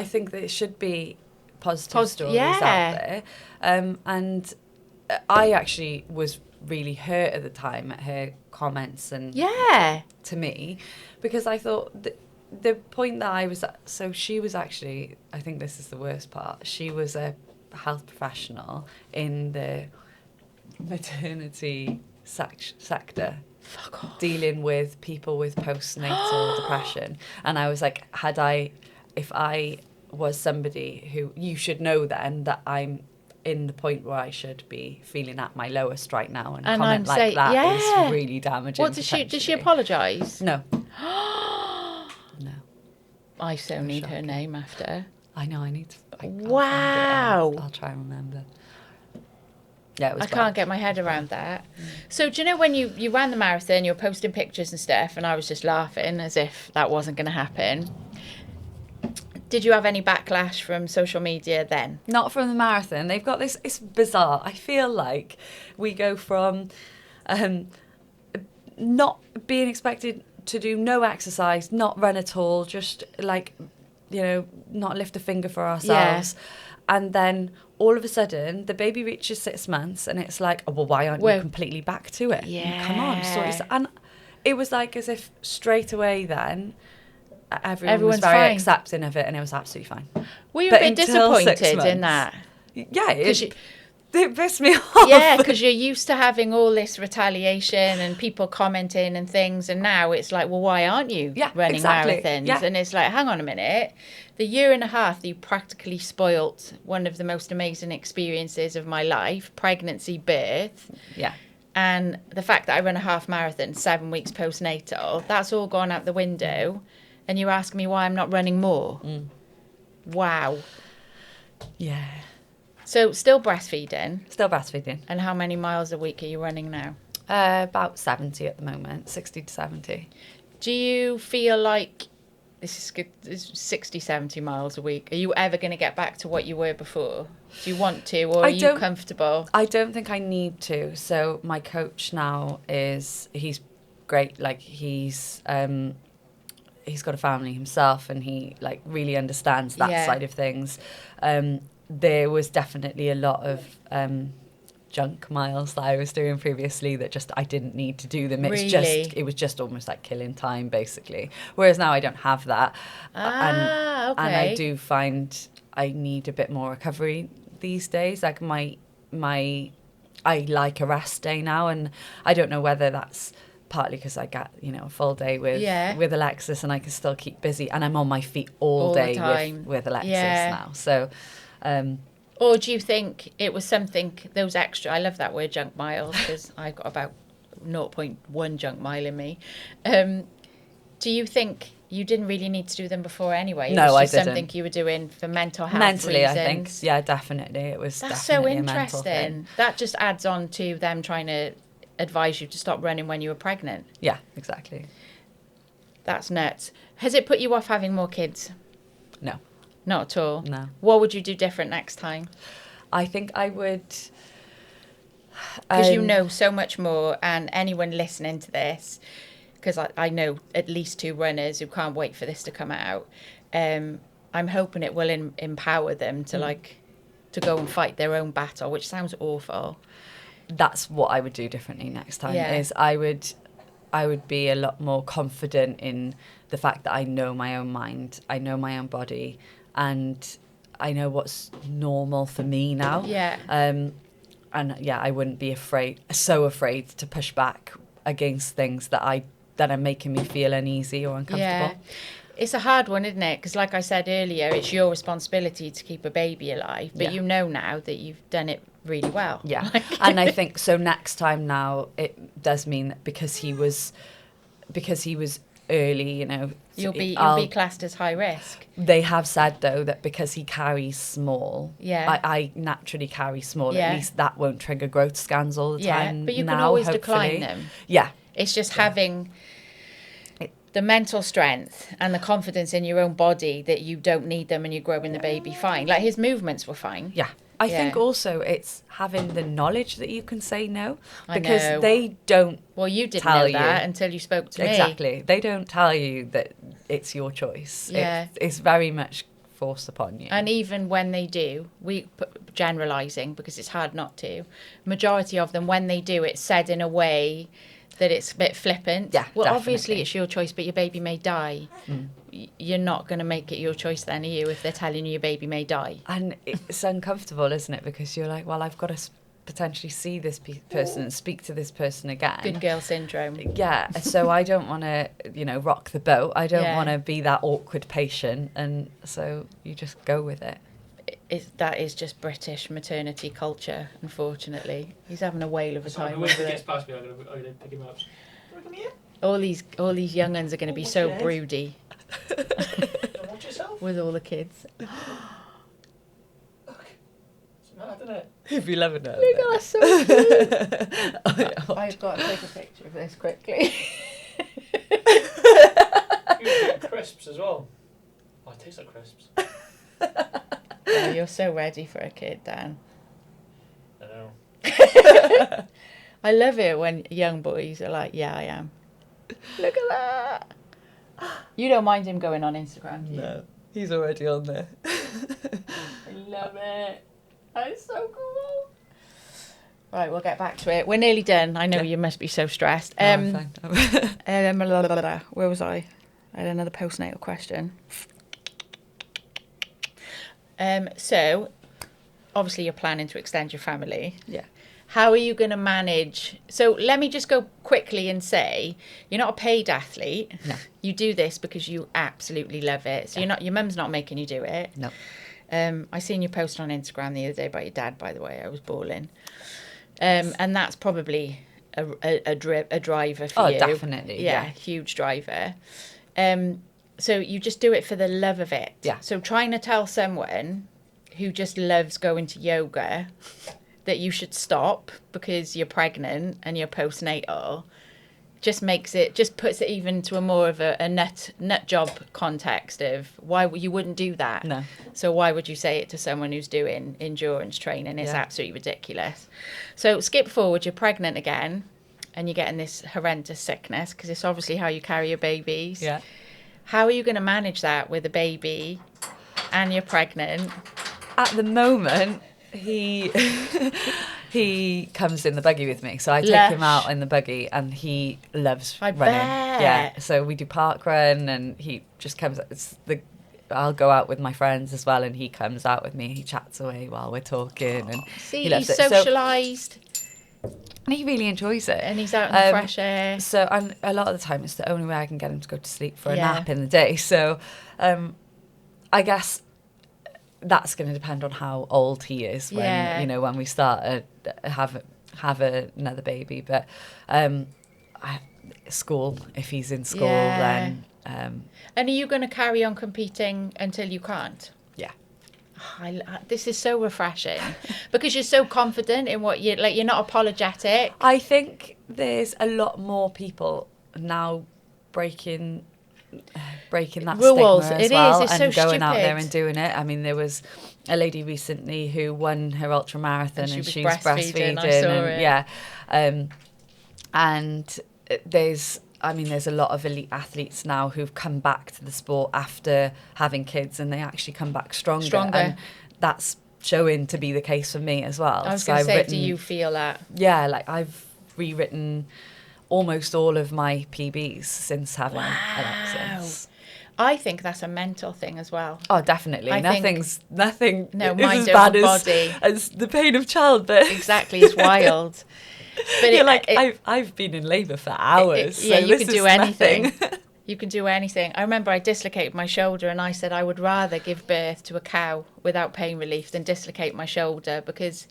think that it should be positive stories out there. And I actually was really hurt at the time at her comments and to me, because I thought the point that I was at, so she was actually, I think this is the worst part, she was a health professional in the maternity sector. Fuck off. Dealing with people with postnatal depression. And I was like, if I was somebody who, you should know then that I'm in the point where I should be feeling at my lowest right now, and comment like that is really damaging. What did she apologise? No. No. I so need her name after. I know, I need to. Wow. I'll try and remember. Yeah, it was I can't get my head around that. So do you know when you ran the marathon, you were posting pictures and stuff, and I was just laughing as if that wasn't going to happen. Did you have any backlash from social media then? Not from the marathon. They've got this, it's bizarre. I feel like we go from not being expected to do no exercise, not run at all, just like, you know, not lift a finger for ourselves. Yeah. And then all of a sudden the baby reaches 6 months and it's like, oh, well, why aren't you completely back to it? Yeah. Come on. So and it was like as if straight away then everyone Everyone's was very fine. accepting of it, and it was absolutely fine. Were you But a bit until 6 disappointed in months- that? Yeah, Because it pissed me off. yeah, because you're used to having all this retaliation and people commenting and things, and now it's like, well, why aren't you running exactly. marathons? Yeah. And it's like, hang on a minute, the year and a half that you practically spoilt one of the most amazing experiences of my life, pregnancy, birth, Yeah. and the fact that I run a half marathon 7 weeks postnatal, that's all gone out the window, and you ask me why I'm not running more. Wow. Yeah. So still breastfeeding, Still breastfeeding. and how many miles a week are you running now? About 70 at the moment, 60 to 70. Do you feel like this is good, this is 60, 70 miles a week? Are you ever going to get back to what you were before? Do you want to, or are you comfortable? I don't think I need to. So my coach now he's great. Like he's got a family himself, and he like really understands that side of things. There was definitely a lot of junk miles that I was doing previously that just I didn't need to do them. It was just almost like killing time basically. Whereas now I don't have that, and I do find I need a bit more recovery these days. Like I like a rest day now, and I don't know whether that's partly because I got a full day with Alexis, and I can still keep busy, and I'm on my feet all day with Alexis now. So. Or do you think it was something, those extra, I love that word junk miles, because I've got about 0.1 junk mile in me. Do you think you didn't really need to do them before anyway? No, I didn't. something you were doing for mental health mentally reasons? I think. Yeah, definitely. It was That's definitely so a mental interesting. thing. That just adds on to them trying to advise you to stop running when you were pregnant. Yeah, exactly. That's nuts. Has it put you off having more kids? No. Not at all? No. What would you do different next time? I think I would... Because you know so much more, and anyone listening to this, because I know at least 2 runners who can't wait for this to come out, I'm hoping it will empower them to to go and fight their own battle, which sounds awful. That's what I would do differently next time. Yeah. Is I would be a lot more confident in the fact that I know my own mind, I know my own body, and I know what's normal for me now. Yeah. And yeah, I wouldn't be so afraid to push back against things that are making me feel uneasy or uncomfortable. Yeah. It's a hard one, isn't it? Because like I said earlier, it's your responsibility to keep a baby alive, but you know now that you've done it really well. Yeah. And I think so next time now it does mean that because he was early, You'll be classed as high risk. They have said though that because he carries small, Yeah. I naturally carry small. Yeah. At least that won't trigger growth scans all the time. Yeah, but you now, can always hopefully. decline them. Yeah. It's just having the mental strength and the confidence in your own body that you don't need them and you're growing the baby fine. Like his movements were fine. Yeah. I think also it's having the knowledge that you can say no, because they don't. Well, you didn't tell know that you. until you spoke to me. Exactly. They don't tell you that it's your choice. Yeah. It's very much forced upon you. And even when they do, generalising because it's hard not to, majority of them, when they do, it's said in a way that it's a bit flippant. Yeah, well, definitely. obviously it's your choice, but your baby may die. You're not going to make it your choice then, are you, if they're telling you your baby may die? And it's uncomfortable, isn't it? Because you're like, well, I've got to potentially see this person and speak to this person again. Good girl syndrome. Yeah, so I don't want to, rock the boat. I don't want to be that awkward patient. And so you just go with it. That is just British maternity culture, unfortunately. He's having a whale of a time When with he it. gets past me, I'm going to pick him up. Come here. All these young uns are going to be so broody Don't watch yourself. with all the kids. Look. It's mad, isn't it? If you love it now. Look, that's so cute. I've got to take a picture of this quickly. You get crisps as well. Oh, it tastes like crisps. Oh, you're so ready for a kid, Dan. I know. I love it when young boys are like, yeah, I am. Look at that. You don't mind him going on Instagram, do you? No, he's already on there. I love it. That's so cool. Right, we'll get back to it. We're nearly done. I know you must be so stressed. I'm fine. Where was I? I had another postnatal question. So, obviously, you're planning to extend your family. Yeah. How are you going to manage? So let me just go quickly and say, you're not a paid athlete. No. You do this because you absolutely love it. So your mum's not making you do it. No. I seen your post on Instagram the other day about your dad, by the way. I was bawling. And that's probably a driver for you. Oh, definitely. Yeah. Huge driver. So you just do it for the love of it. Yeah. So trying to tell someone who just loves going to yoga that you should stop because you're pregnant and you're postnatal just puts it even to a more of a nut job context of why you wouldn't do that. No. So why would you say it to someone who's doing endurance training? It's absolutely ridiculous. So skip forward, you're pregnant again and you're getting this horrendous sickness because it's obviously how you carry your babies. Yeah. How are you going to manage that with a baby and you're pregnant? At the moment, he comes in the buggy with me, so I take him out in the buggy, and he loves running. Bet. Yeah, so we do park run, and he just comes. I'll go out with my friends as well, and he comes out with me. He chats away while we're talking, and See, he loves he's it. socialised. And he really enjoys it. And he's out in the fresh air. So, and a lot of the time, it's the only way I can get him to go to sleep for a nap in the day. So, I guess that's going to depend on how old he is when we start have another baby. But school, if he's in school, then. And are you going to carry on competing until you can't? Yeah. This is so refreshing because you're so confident in what you're not apologetic. I think there's a lot more people now breaking that rules. stigma as It well, is. It's and so going out stupid. there and doing it. I mean, there was a lady recently who won her ultra marathon, and she was breastfeeding. I saw it. Yeah, and there's a lot of elite athletes now who've come back to the sport after having kids, and they actually come back stronger. And that's showing to be the case for me as well. I was going to say, do you feel that? Yeah, like I've rewritten almost all of my PBs since having Alexis. I think that's a mental thing as well. Oh, definitely. Nothing is mind as bad over body. as the pain of childbirth. Exactly, it's wild. But I've been in labour for hours. You can do anything. You can do anything. I remember I dislocated my shoulder and I said I would rather give birth to a cow without pain relief than dislocate my shoulder because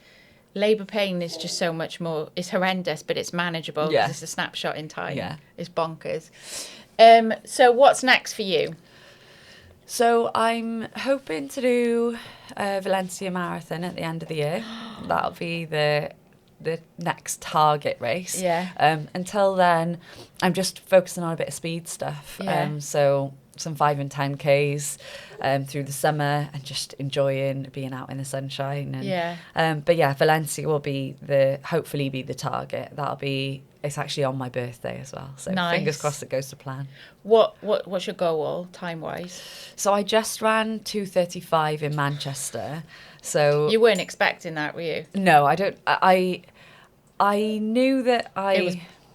labour pain is just so much more. It's horrendous, but it's manageable because it's a snapshot in time. Yeah. It's bonkers. So what's next for you? So I'm hoping to do a Valencia Marathon at the end of the year. That'll be the next target race. Yeah. Until then, I'm just focusing on a bit of speed stuff. Yeah. So some 5 and 10Ks through the summer and just enjoying being out in the sunshine. And, but yeah, Valencia will hopefully be the target. It's actually on my birthday as well. So fingers crossed it goes to plan. What's your goal time-wise? So I just ran 2:35 in Manchester. So you weren't expecting that, were you? No, I don't. I knew that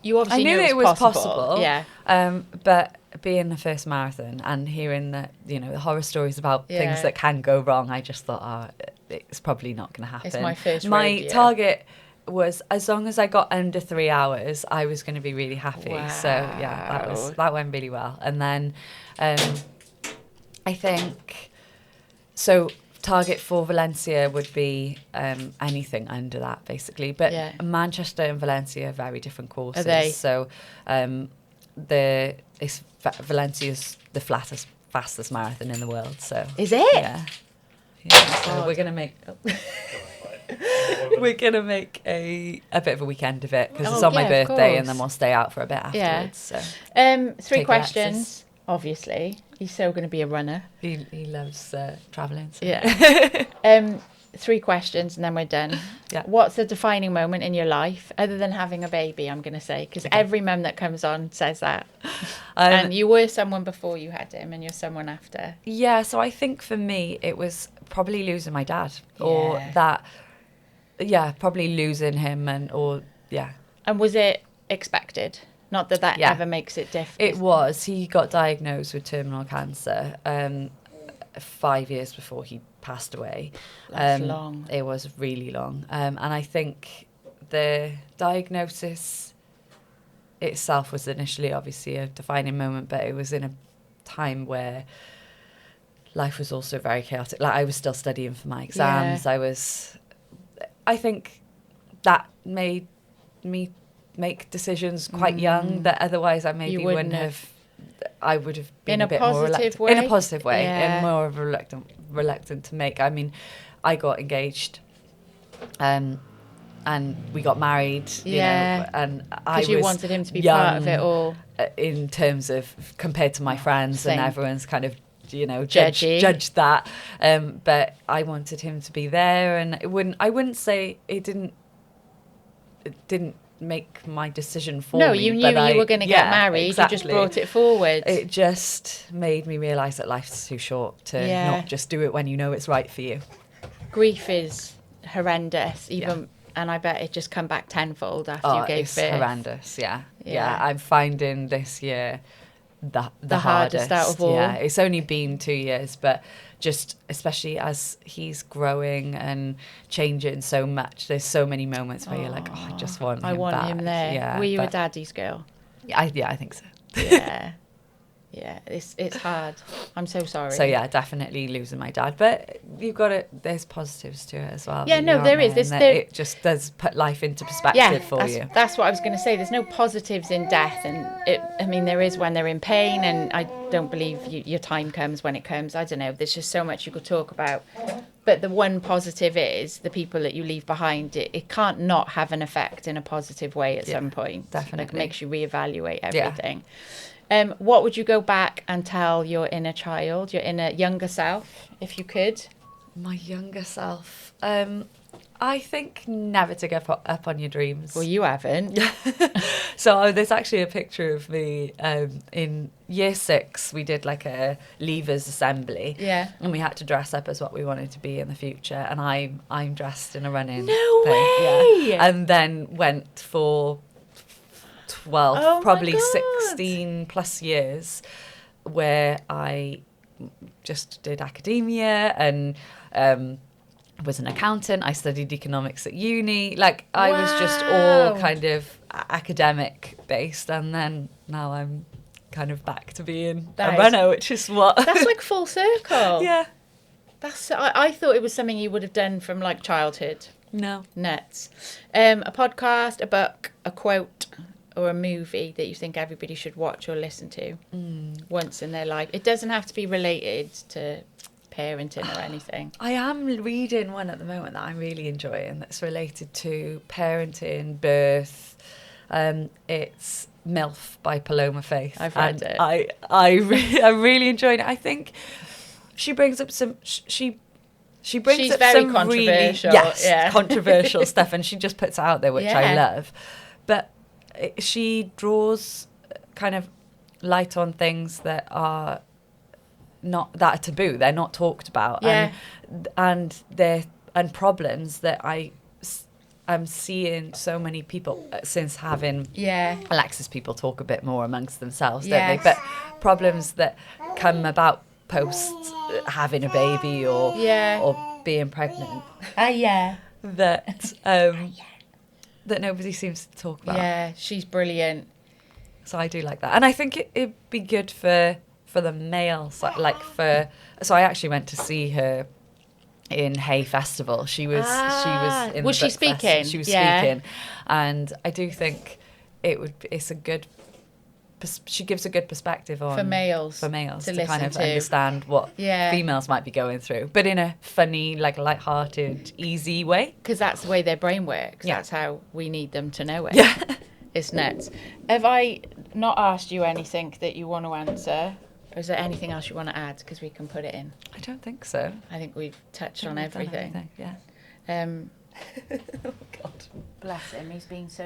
you obviously knew it was possible. Yeah. But being the first marathon and hearing the horror stories about things that can go wrong, I just thought, it's probably not going to happen. It's my first rodeo. Target was as long as I got under 3 hours, I was going to be really happy. Wow. So yeah, that went really well. And then I think so. Target for Valencia would be anything under that, basically. But Manchester and Valencia are very different courses. Are they? So Valencia's the fastest marathon in the world. So is it? Yeah. So we're gonna make a bit of a weekend of it because it's on my birthday, and then we'll stay out for a bit afterwards. Yeah. So 3 questions. Obviously, he's still going to be a runner. He loves travelling. So. Yeah. 3 questions and then we're done. Yeah. What's the defining moment in your life other than having a baby, I'm going to say, because every mum that comes on says that. And you were someone before you had him and you're someone after. Yeah, so I think for me it was probably losing my dad or that probably losing him And was it expected? Not that Yeah. ever makes it different. It was. He got diagnosed with terminal cancer 5 years before he passed away. That's long. It was really long. And I think the diagnosis itself was initially obviously a defining moment, but it was in a time where life was also very chaotic. Like, I was still studying for my exams. I think that made me make decisions quite young that otherwise I maybe wouldn't have. I would have been a bit more reluctant. In a positive way, and more of a reluctant to make. I mean, I got engaged, and we got married. You know, and I was you wanted him to be young, part of it all. In terms of compared to my friends, Same. and everyone's kind of Judgy. judged that. But I wanted him to be there, and I wouldn't say it didn't make my decision for me. No, you knew you were going to get married. Exactly. You just brought it forward. It just made me realise that life's too short to not just do it when you know it's right for you. Grief is horrendous, and I bet it just come back tenfold after you gave birth. It's horrendous, yeah. I'm finding this year the hardest out of all. Yeah, it's only been 2 years, but just especially as he's growing and changing so much, there's so many moments where you're like, I just want him back. Him there. Yeah, Were you a daddy's girl? I think so. Yeah, it's hard. I'm so sorry. So yeah, definitely losing my dad, but you've got it. There's positives to it as well. Yeah, no, there is. It just does put life into perspective for you. That's what I was going to say. There's no positives in death, and there is when they're in pain, and I don't believe your time comes when it comes. I don't know. There's just so much you could talk about. But the one positive is the people that you leave behind. It can't not have an effect in a positive way at some point. Definitely, it makes you reevaluate everything. What would you go back and tell your inner child, your inner younger self, if you could? My younger self. I think never to give up on your dreams. Well, you haven't. So there's actually a picture of me in year 6. We did like a leavers assembly. Yeah. And we had to dress up as what we wanted to be in the future. And I'm dressed in a running No thing. way! Yeah. And then went for 12, probably 16 plus years, where I just did academia and was an accountant. I studied economics at uni. Like, I was just all kind of academic based, and then now I'm kind of back to being a runner, which is what... That's like full circle. Yeah. I thought it was something you would have done from like childhood. No. Nuts. A podcast, a book, a quote, or a movie that you think everybody should watch or listen to once in their life. It doesn't have to be related to parenting or anything. I am reading one at the moment that I'm really enjoying that's related to parenting, birth. It's MILF by Paloma Faith. I've read it. I'm really enjoying it. I think she brings up some... She brings She's up very some controversial. really controversial stuff, and she just puts it out there, which I love. But she draws kind of light on things that are not taboo. They're not talked about, and problems that I'm seeing so many people since having Alexis. People talk a bit more amongst themselves, don't they? But problems that come about post having a baby or being pregnant. That nobody seems to talk about. Yeah, she's brilliant. So I do like that, and I think it'd be good for the male side. So I actually went to see her in Hay Festival. She was in. Was she speaking? She was speaking, and I do think it's a good. She gives a good perspective on for males to kind of to. understand what females might be going through, but in a funny, like light-hearted, easy way. Because that's the way their brain works. That's how we need them to know it. Yeah, it's nuts. Have I not asked you anything that you want to answer, or is there anything else you want to add? Because we can put it in. I don't think so. I think we've touched on everything. Yeah. Oh God, bless him. He's been so